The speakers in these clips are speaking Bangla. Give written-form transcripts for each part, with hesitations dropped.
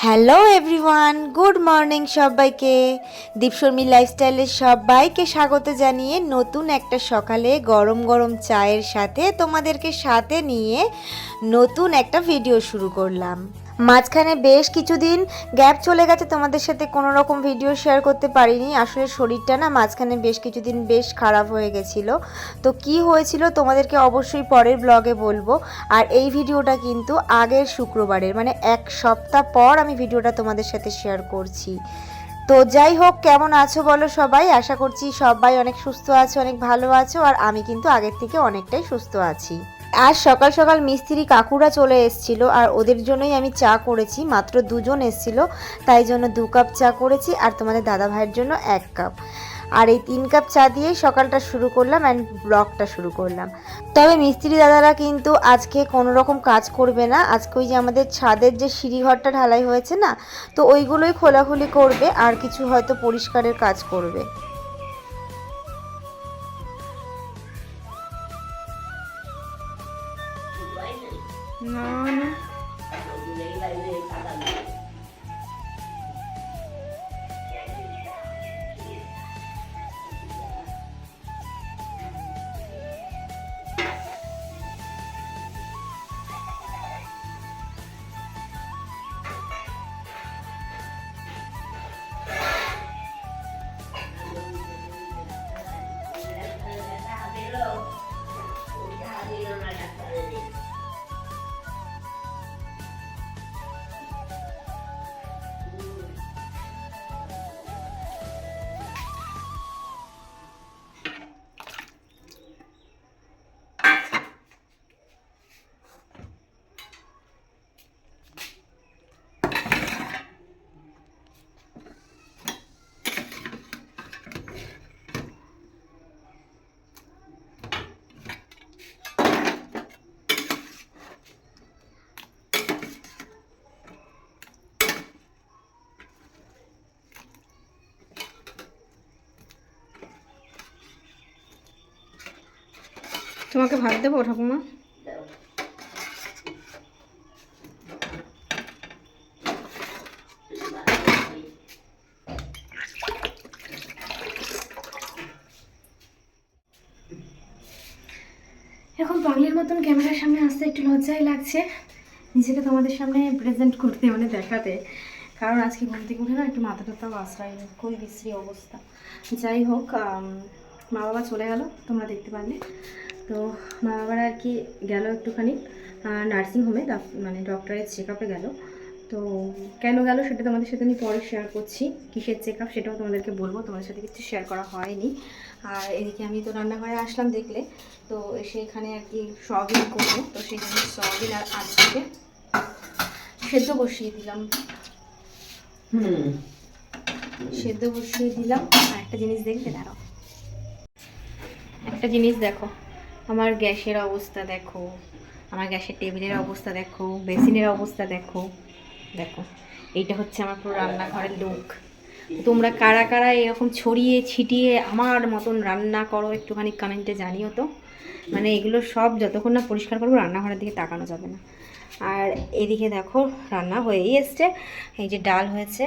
হ্যালো এভরিওয়ান, গুড মর্নিং সবাইকে। দীপশর্মী লাইফস্টাইলের সবাইকে স্বাগত জানিয়ে নতুন একটা সকালে গরম গরম চায়ের সাথে তোমাদেরকে সাথে নিয়ে নতুন একটা ভিডিও শুরু করলাম। মাঝখানে বেশ কিছুদিন গ্যাপ চলে গেছে, তোমাদের সাথে কোনো রকম ভিডিও শেয়ার করতে পারিনি। আসলে শরীরটা না মাঝখানে বেশ কিছুদিন বেশ খারাপ হয়ে গেছিলো। তো কি হয়েছিল তোমাদেরকে অবশ্যই পরের ব্লগে বলবো। আর এই ভিডিওটা কিন্তু আগের শুক্রবারের, মানে এক সপ্তাহ পর আমি ভিডিওটা তোমাদের সাথে শেয়ার করছি। তো যাই হোক, কেমন আছো বলো সবাই? আশা করছি সবাই অনেক সুস্থ আছো, অনেক ভালো আছো। আর আমি কিন্তু আগের থেকে অনেকটাই সুস্থ আছি। আজ সকাল সকাল মিস্ত্রি কাকুরা চলে এসেছিল, আর ওদের জন্যই আমি চা করেছি। মাত্র দুজন এসেছিল, তাই জন্য 2 কাপ চা করেছি, আর তোমাদের দাদা ভাইয়ের জন্য 1 কাপ। আর এই 3 কাপ চা দিয়েই সকালটা শুরু করলাম অ্যান্ড ব্লগটা শুরু করলাম। তবে মিস্ত্রি দাদারা কিন্তু আজকে কোনো রকম কাজ করবে না। আজকে ওই যে আমাদের ছাদের যে সিঁড়িঘরটা ঢালাই হয়েছে না, তো ওইগুলোই খোলাখুলি করবে, আর কিছু হয়তো পরিষ্কারের কাজ করবে। না না তোমাকে ভাত দেবো ঠাকুমা? এরকম পাগলের মতন ক্যামেরার সামনে আসতে একটু লজ্জাই লাগছে, নিজেকে তোমাদের সামনে প্রেজেন্ট করতে, মানে দেখাতে। কারণ আজকে ঘুম থেকে উঠে না একটু মাথা টাথাও আশ্রয় নেই, খুবই বিশ্রী অবস্থা। যাই হোক, মা বাবা চলে গেল, তোমরা দেখতে পারলে। তো মা বাবার আর কি গেল একটুখানি নার্সিংহোমে, মানে ডক্টরের চেক আপে গেল। তো কেন গেল সেটা তোমাদের সাথে আমি পরে শেয়ার করছি। কিসের চেক আপ সেটাও তোমাদেরকে বলবো, তোমাদের সাথে কিছু শেয়ার করা হয়নি। আর এদিকে আমি তো রান্নাঘরে আসলাম দেখলে, তো সেখানে আর কি সয়াবিন করবো। তো সেখানে সয়াবিন আর আলুকে সেদ্ধ বসিয়ে দিলাম। সেদ্ধ বসিয়ে দিলাম। আর একটা জিনিস দেখবে, দাঁড়াও, একটা জিনিস দেখো, আমার গ্যাসের অবস্থা দেখো, আমার গ্যাসের টেবিলের অবস্থা দেখো, বেসিনের অবস্থা দেখো। দেখো, এইটা হচ্ছে আমার পুরো রান্নাঘরের লুক। তোমরা কারা কারা এরকম ছড়িয়ে ছিটিয়ে আমার মতন রান্না করো একটুখানি কমেন্টে জানিও তো। মানে এগুলো সব যতক্ষণ না পরিষ্কার করবো রান্নাঘরের দিকে তাকানো যাবে না। আর এদিকে দেখো রান্না হয়েই এসছে। এই যে ডাল হয়েছে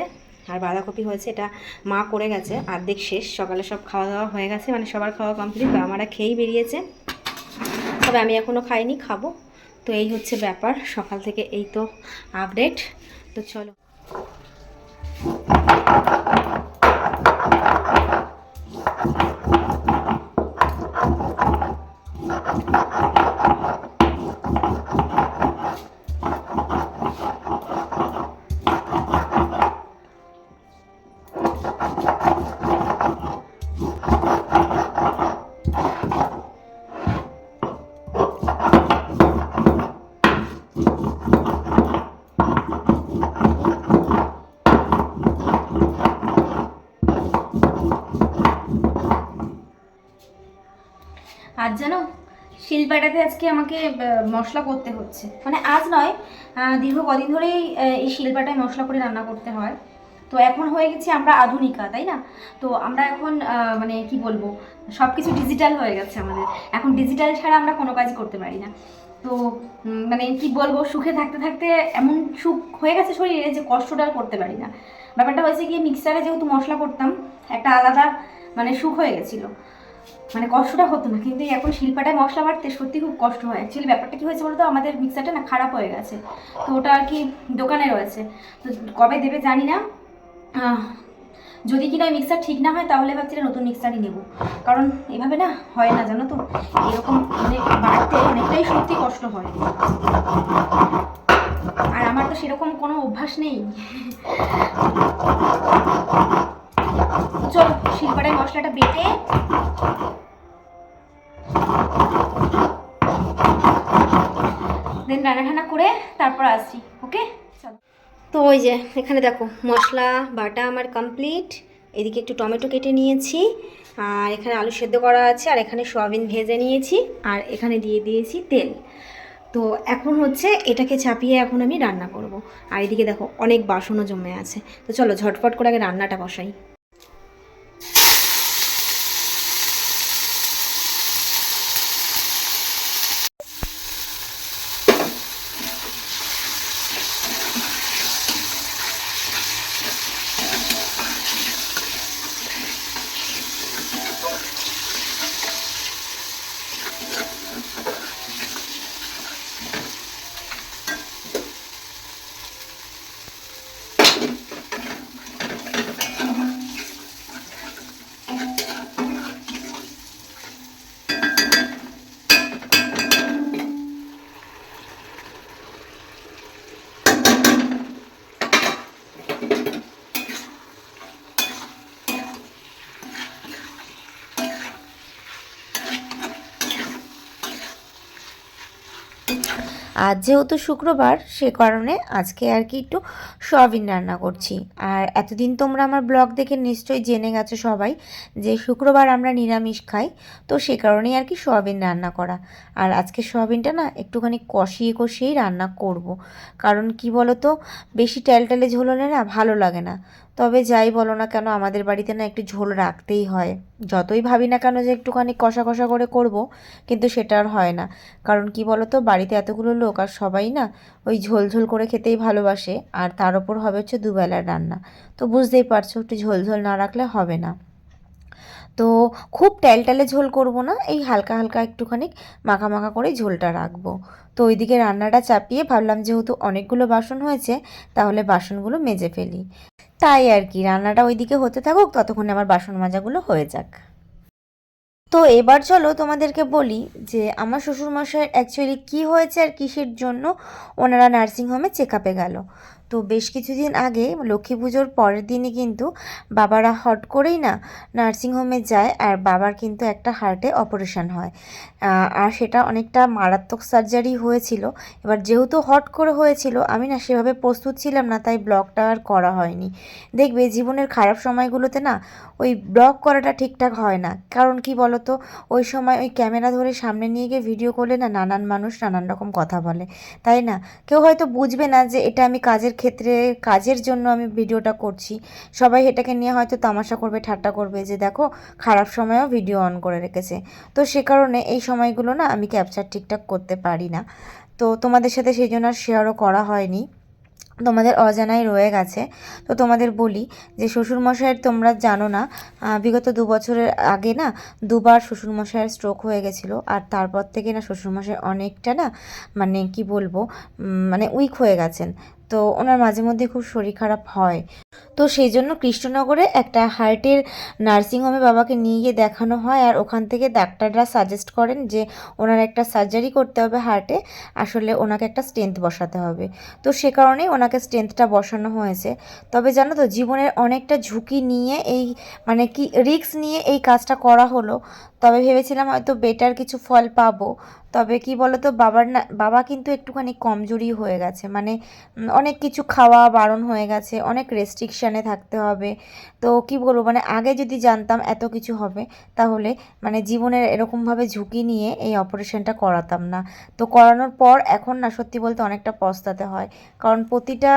আর বাঁধাকপি হয়েছে, এটা মা করে গেছে, অর্ধেক শেষ। সকালে সব খাওয়া দাওয়া হয়ে গেছে, মানে সবার খাওয়া কমপ্লিট, আমারা খেয়েই বেরিয়েছে। তবে আমি এখনও খাইনি, খাবো। তো এই হচ্ছে ব্যাপার, সকাল থেকে এই তো আপডেট। তো চলো। আজ জানো শিলপাটাতে আজকে আমাকে মশলা করতে হচ্ছে, মানে আজ নয়, দীর্ঘ কদিন ধরেই এই শিলপাটায় মশলা করে রান্না করতে হয়। তো এখন হয়ে গেছি আমরা আধুনিকা, তাই না? তো আমরা এখন মানে কি বলবো, সব কিছু ডিজিটাল হয়ে গেছে আমাদের। এখন ডিজিটাল ছাড়া আমরা কোনো কাজ করতে পারি না। তো মানে কি বলবো, সুখে থাকতে থাকতে এমন সুখ হয়ে গেছে শরীরে যে কষ্টটা আর করতে পারি না। ব্যাপারটা হয়েছে কি, মিক্সারে যেহেতু মশলা করতাম একটা আলাদা মানে সুখ হয়ে গেছিলো, মানে কষ্টটা হতো না। কিন্তু এখন শিল্পাটায় মশলা বাটতে সত্যি খুব কষ্ট হয়। অ্যাকচুয়ালি ব্যাপারটা কী হয়েছে বলতো, আমাদের মিক্সারটা না খারাপ হয়ে গেছে, তো ওটা আর কি দোকানে রয়েছে, তো কবে দেবে জানি না। যদি কিনা ওই মিক্সার ঠিক না হয় তাহলে ভাবছি নতুন মিক্সারই নেব, কারণ এভাবে না হয় না জানো তো, এরকম মানে বাড়তে অনেকটাই সত্যি কষ্ট হয়। আর আমার তো সেরকম কোনো অভ্যাস নেই। চল শিল্পাটায় মশলাটা বেটে দেন রান্না ঠান্না করে তারপর আসছি। ওকে চলো। তো ওই যে এখানে দেখো মশলা বাটা আমার কমপ্লিট। এদিকে একটু টমেটো কেটে নিয়েছি, আর এখানে আলু সেদ্ধ করা আছে, আর এখানে সয়াবিন ভেজে নিয়েছি, আর এখানে দিয়ে দিয়েছি তেল। তো এখন হচ্ছে এটাকে চাপিয়ে এখন আমি রান্না করব। আর এদিকে দেখো অনেক বাসনও জমে আছে। তো চলো ঝটফট করে আগে রান্নাটা বসাই। আজ যেহেতু শুক্রবার, সে কারণে আজকে আর কি একটু সয়াবিন রান্না করছি। আর এতদিন তোমরা আমার ব্লগ দেখে নিশ্চয়ই জেনে গেছো সবাই যে শুক্রবার আমরা নিরামিষ খাই, তো সে কারণেই আর কি সয়াবিন রান্না করা। আর আজকে সয়াবিনটা না একটুখানি কষিয়ে কষিয়েই রান্না করব, কারণ কি বলো তো, বেশি টেলটেলে ঝোল হলে না ভালো লাগে না। তবে যাই বলো না কেন, আমাদের বাড়িতে না একটু ঝোল রাখতেই হয়। যতই ভাবি না কেন যে একটুখানি কষা কষা করে করব, কিন্তু সেটা আর হয় না। কারণ কি বলো তো, বাড়িতে এতগুলো লোক আর সবাই না ওই ঝোল ঝোল করে খেতেই ভালোবাসে, আর তার ওপর হবে হচ্ছে দুবেলার রান্না। তো বুঝতেই পারছো, একটু ঝোল ঝোল না রাখলে হবে না। তো খুব ট্যালট্যালে ঝোল করব না, এই হালকা হালকা একটুখানি মাখা মাখা করে ঝোলটা রাখবো। তো ওইদিকে রান্নাটা চাপিয়ে ভাবলাম যেহেতু অনেকগুলো বাসন হয়েছে, তাহলে বাসনগুলো মেজে ফেলি। তাই আর কি, রান্নাটা ওইদিকে হতে থাকুক, ততক্ষণে আমার বাসন মাজাগুলো হয়ে যাক। তো এবার চলো তোমাদেরকে বলি যে আমার শ্বশুরমশাইয়ের অ্যাকচুয়ালি কী হয়েছে আর কিসের জন্য ওনারা নার্সিংহোমে চেক আপে গেল। তো বেশ কিছুদিন আগে লক্ষ্মী পুজোর পরের দিনই কিন্তু বাবারা হট করেই না নার্সিংহোমে যায়, আর বাবার কিন্তু একটা হার্টে অপারেশন হয়। আর সেটা অনেকটা মারাত্মক সার্জারি হয়েছিল। এবার যেহেতু হট করে হয়েছিল, আমি না সেভাবে প্রস্তুত ছিলাম না, তাই ব্লগটা আর করা হয়নি। দেখবে জীবনের খারাপ সময়গুলোতে না ওই ব্লগ করাটা ঠিকঠাক হয় না, কারণ কি বলো তো, ওই সময় ওই ক্যামেরা ধরে সামনে নিয়ে গিয়ে ভিডিও করলে না নানান মানুষ নানান রকম কথা বলে, তাই না? কেউ হয়তো বুঝবে না যে এটা আমি কাজের ক্ষেত্রে কাজের জন্য আমি ভিডিওটা করছি। সবাই এটাকে নিয়ে হয়তো তামাশা করবে, ঠাট্টা করবে যে দেখো খারাপ সময়েও ভিডিও অন করে রেখেছে। তো সে কারণে এই সময়গুলো না আমি ক্যাপচার ঠিকঠাক করতে পারি না। তো তোমাদের সাথে সেই জন্য আর শেয়ারও করা হয়নি, তোমাদের অজানাই রয়ে গেছে। তো তোমাদের বলি যে শ্বশুরমশাইয়ের তোমরা জানো না, বিগত 2 বছরের আগে না দুবার শ্বশুরমশাইয়ের স্ট্রোক হয়ে গেছিলো। আর তারপর থেকে না শ্বশুরমশাই অনেকটা না মানে কি বলবো, মানে উইক হয়ে গেছেন। তো ওনার মাঝে মধ্যে খুব শরীর খারাপ হয়। তো সেই জন্য কৃষ্ণনগরে একটা হার্টের নার্সিংহোমে বাবাকে নিয়ে গিয়ে দেখানো হয়, আর ওখান থেকে ডাক্তাররা সাজেস্ট করেন যে ওনার একটা সার্জারি করতে হবে হার্টে, আসলে ওনাকে একটা স্টেন্ট বসাতে হবে। তো সে কারণেই ওনাকে স্টেন্টটা বসানো হয়েছে। তবে জানো তো, জীবনের অনেকটা ঝুঁকি নিয়ে এই মানে কি রিস্ক নিয়ে এই কাজটা করা হলো। তবে ভেবেছিলাম হয়তো বেটার কিছু ফল পাবো। তবে কি বলো তো, বাবা কিন্তু একটুখানি কমজোরি হয়ে গেছে, মানে অনেক কিছু খাওয়া বারণ হয়ে গেছে, অনেক রেস্ট্রিকশানে থাকতে হবে। তো কি বলবো, মানে আগে যদি জানতাম এত কিছু হবে, তাহলে মানে জীবনের এরকমভাবে ঝুঁকি নিয়ে এই অপারেশনটা করাতাম না। তো করানোর পর এখন না সত্যি বলতে অনেকটা পস্তাতে হয়, কারণ প্রতিটা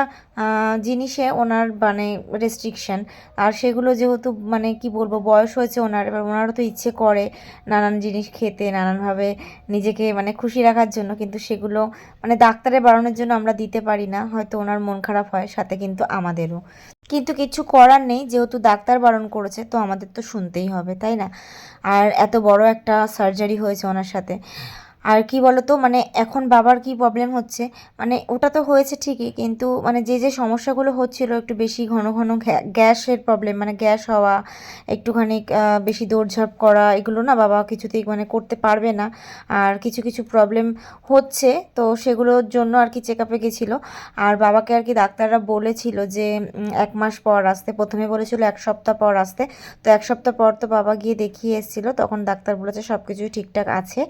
জিনিসে ওনার মানে রেস্ট্রিকশান। আর সেগুলো যেহেতু মানে কি বলবো, বয়স হয়েছে ওনার, এবার ওনারও তো ইচ্ছে করে নানান জিনিস খেতে, নানানভাবে নিজেকে মানে খুশি রাখার জন্য, কিন্তু সেগুলো মানে ডাক্তারের বারণের জন্য আমরা দিতে পারি না, হয়তো ওনার মন খারাপ হয়, সাথে কিন্তু আমাদেরও। কিন্তু কিছু করার নেই, যেহেতু ডাক্তার বারণ করেছে তো আমাদের তো শুনতেই হবে, তাই না? আর এত বড় একটা সার্জারি হয়েছে ওনার সাথে। আর কি বলতো, মানে এখন বাবার কি প্রবলেম হচ্ছে, মানে ওটা তো হয়েছে ঠিকই, কিন্তু মানে যে যে সমস্যাগুলো হচ্ছিল, একটু বেশি ঘন ঘন গ্যাসের প্রবলেম, মানে গ্যাস হওয়া, একটুখানি বেশি দৌড়ঝাঁপ করা, এগুলো না বাবা কিছুতেই মানে করতে পারবে না। আর কিছু কিছু প্রবলেম হচ্ছে, তো সেগুলোর জন্য আর কি চেক আপে গেছিলো। আর বাবাকে আর কি ডাক্তাররা বলেছিল যে 1 মাস পর আসতে, প্রথমে বলেছিল 1 সপ্তাহ পর আসতে। তো 1 সপ্তাহ পর তো বাবা গিয়ে দেখিয়ে এসেছিলো, তখন ডাক্তার বলেছে সব কিছুই ঠিকঠাক আছে।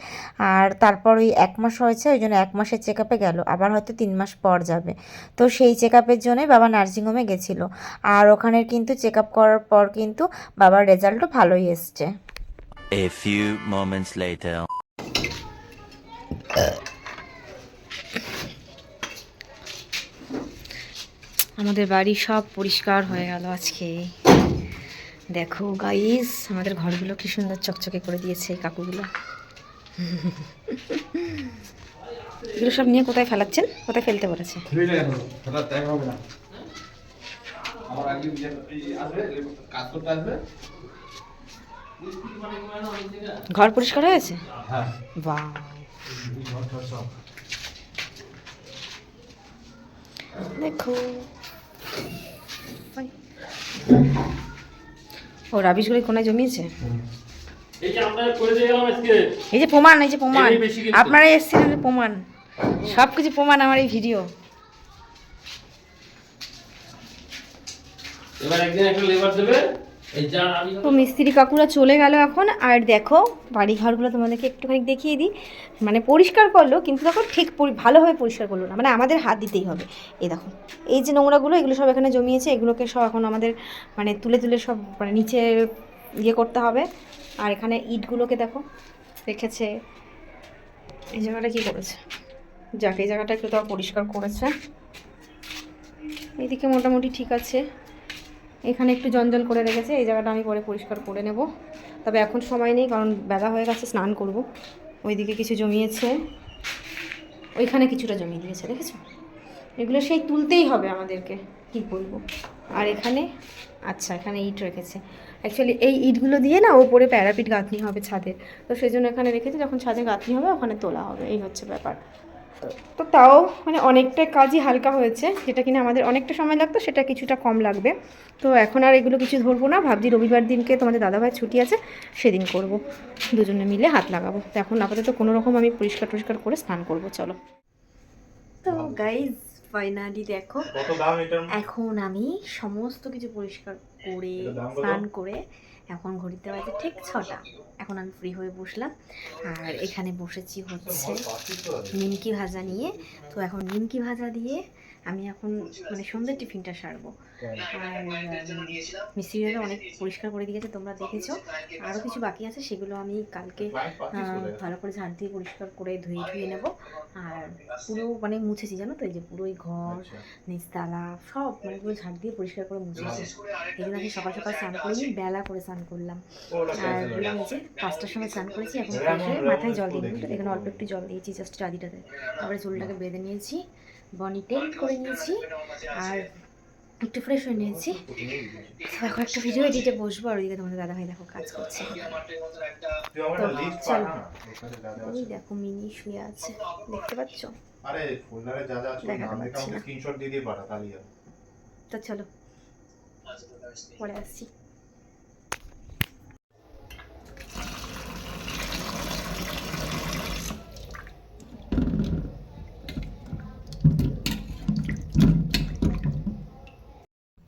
আর তারপর ওই 1 মাস হয়েছে, ওই জন্য 1 মাসের চেক আপে গেলো, আবার হয়তো 3 মাস পর যাবে। তো সেই চেক আপের জন্যই বাবা নার্সিংহোমে গেছিলো। আর ওখানের কিন্তু চেক আপ করার পর কিন্তু বাবার রেজাল্টও ভালোই এসছে। A few moments later. আমাদের বাড়ি সব পরিষ্কার হয়ে গেল আজকে। দেখো গাইস, আমাদের ঘরগুলো কি সুন্দর চকচকে করে দিয়েছে এই কাকুগুলো। এগুলো সব নিয়ে কোথায় ফেলাচ্ছেন, কোথায় ফেলতে বলেছে? ঘর পরিষ্কার হয়েছে? বাহ, দেখো। ও রাবিশগুলো কোনায় জমিয়েছে। এই যে প্রমাণ, এই যে প্রমাণ, আপনারা এসেছিলেন প্রমাণ, সব কিছু প্রমাণ আমার এই ভিডিও। তো মিস্ত্রি কাকুরা চলে গেল এখন। আর দেখো বাড়ি ঘরগুলো তোমাদেরকে একটুখানি দেখিয়ে দিই। মানে পরিষ্কার করলো, কিন্তু দেখো ঠিক ভালোভাবে পরিষ্কার করলো না, মানে আমাদের হাত দিতেই হবে। এই দেখো, এই যে নোংরাগুলো, এগুলো সব এখানে জমিয়েছে, এগুলোকে সব এখন আমাদের মানে তুলে তুলে সব মানে নিচে ইয়ে করতে হবে। আর এখানে ইটগুলোকে দেখো রেখেছে। এই জায়গাটা কী করেছে, যাক এই জায়গাটা একটু তাও পরিষ্কার করেছে। এইদিকে মোটামুটি ঠিক আছে, এখানে একটু জঞ্জল করে রেখেছে, এই জায়গাটা আমি পরে পরিষ্কার করে নেব। তবে এখন সময় নেই, কারণ বেলা হয়ে গেছে, স্নান করব। ওইদিকে কিছু জমিয়েছে, ওইখানে কিছুটা জমিয়ে দিয়েছে, দেখেছো? এগুলো সেই তুলতেই হবে আমাদেরকে, কি বলবো। আর এখানে আচ্ছা, এখানে ইট রেখেছে। অ্যাকচুয়ালি এই ইটগুলো দিয়ে না ওপরে প্যারাপিট গাঁথনি হবে ছাদে, তো সেই জন্য এখানে রেখেছে, যখন ছাদে গাঁথনি হবে ওখানে তোলা হবে, এই হচ্ছে ব্যাপার। তো তাও মানে অনেকটা কাজই হালকা হয়েছে, যেটা কিনা আমাদের অনেকটা সময় লাগতো সেটা কিছুটা কম লাগবে। তো এখন আর এগুলো কিছু ধরবো না, ভাবছি রবিবার দিনকে তোমাদের দাদাভাই ছুটি আছে, সেদিন করব, দুজনে মিলে হাত লাগাবো। তো এখন আপাতত কোনো রকম আমি পরিষ্কার করে স্নান করব। চলো। তো গাইজ ফাইনালি দেখো, এখন আমি সমস্ত কিছু পরিষ্কার করে স্নান করে এখন ঘড়িতে বাজে ঠিক 6টা। এখন আমি ফ্রি হয়ে বসলাম, আর এখানে বসেছি হচ্ছে নিমকি ভাজা নিয়ে। তো এখন নিমকি ভাজা দিয়ে আমি এখন মানে সন্ধ্যের টিফিনটা সারবো। আর মিস্ত্রিরা অনেক পরিষ্কার করে দিয়েছে, তোমরা দেখেছো। আরও কিছু বাকি আছে, সেগুলো আমি কালকে ভালো করে ঝাঁট দিয়ে পরিষ্কার করে ধুয়ে নেব। আর পুরো মানে মুছেছি, জানো তো, এই যে পুরো এই ঘর নিচতলা সব মানে পুরো ঝাঁট দিয়ে পরিষ্কার করে মুছেছি। এগুলো আমি সকাল সকাল স্নান করিনি, বেলা করে স্নান করলাম। আর বললাম এই যে 5টার সময় স্নান করেছি, এখন ফ্রেশ হয়ে মাথায় জল দিয়ে নিই, এখানে অল্প একটু জল দিয়েছি জাস্ট চাঁদিটাতে। তারপরে চুলটাকে বেঁধে নিয়েছি, বনি টেন্ট করে নিয়েছি, আর একটু ফ্রেশ হয়ে নিয়েছি। এখন একটা ভিডিও এডিটে বসবো, আর ওইদিকে তোমাদের দাদাভাই দেখো কাজ করছে। ওই দেখো মিনি শুয়ে আছে, দেখতে পাচ্ছ? আরে ফোল্ডারে যা যা আছে নাম লেখা আমাকে স্ক্রিনশট দিয়ে দিয়ে পাঠা, তাহলেই হবে। তো চলো পরে আসছি।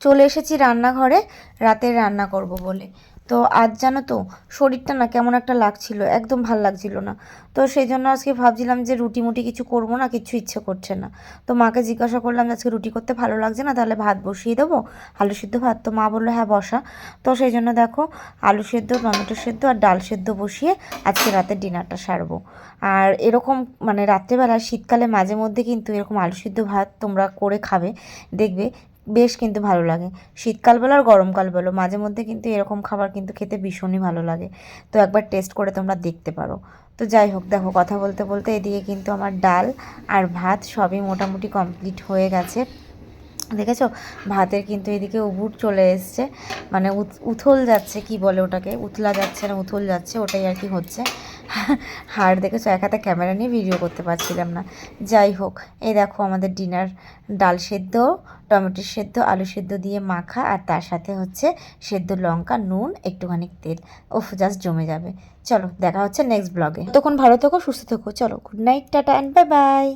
চলে এসেছি রান্নাঘরে, রাতের রান্না করব বলে। তো আজ জানো তো শরীরটা না কেমন একটা লাগছিল, একদম ভাল লাগছিল না। তো সেই জন্য আজকে ভাবছিলাম যে রুটি মুটি কিছু করব না, কিছু ইচ্ছে করছে না। তো মাকে জিজ্ঞাসা করলাম যে আজকে রুটি করতে ভালো লাগছে না, তাহলে ভাত বসিয়ে দেবো, আলু সিদ্ধ ভাত। তো মা বললো হ্যাঁ বসা। তো সেই জন্য দেখো আলু সেদ্ধ, টমেটো সেদ্ধ আর ডাল সেদ্ধ বসিয়ে আজকে রাতের ডিনারটা সারবো। আর এরকম মানে রাত্রেবেলা শীতকালে মাঝে মধ্যে কিন্তু এরকম আলু সিদ্ধ ভাত তোমরা করে খাবে, দেখবে বেশ কিন্তু ভালো লাগে। শীতকাল বলো আর গরমকাল বলো, মাঝে মধ্যে কিন্তু এরকম খাবার কিন্তু খেতে ভীষণই ভালো লাগে। তো একবার টেস্ট করে তোমরা দেখতে পারো। তো যাই হোক, দেখো কথা বলতে বলতে এদিকে কিন্তু আমার ডাল আর ভাত সবই মোটামুটি কমপ্লিট হয়ে গেছে। দেখেছো, ভাতের কিন্তু এদিকে উবুর চলে এসছে, মানে উথল যাচ্ছে, কি বলে ওটাকে, উথলা যাচ্ছে না উথল যাচ্ছে, ওটাই আর কি হচ্ছে। আর দেখেছো, এক হাতে ক্যামেরা নিয়ে ভিডিও করতে পারছিলাম না। যাই হোক, এই দেখো আমাদের ডিনার, ডাল সেদ্ধ, টমেটো সেদ্ধ, আলু সেদ্ধ দিয়ে মাখা, আর তার সাথে হচ্ছে সেদ্ধ লঙ্কা, নুন, একটুখানি তেল। ওফ, জাস্ট জমে যাবে। চলো দেখা হচ্ছে নেক্সট ব্লগে। তখন ভালো থেকো, সুস্থ থেকো। চলো, good night, tata and bye bye.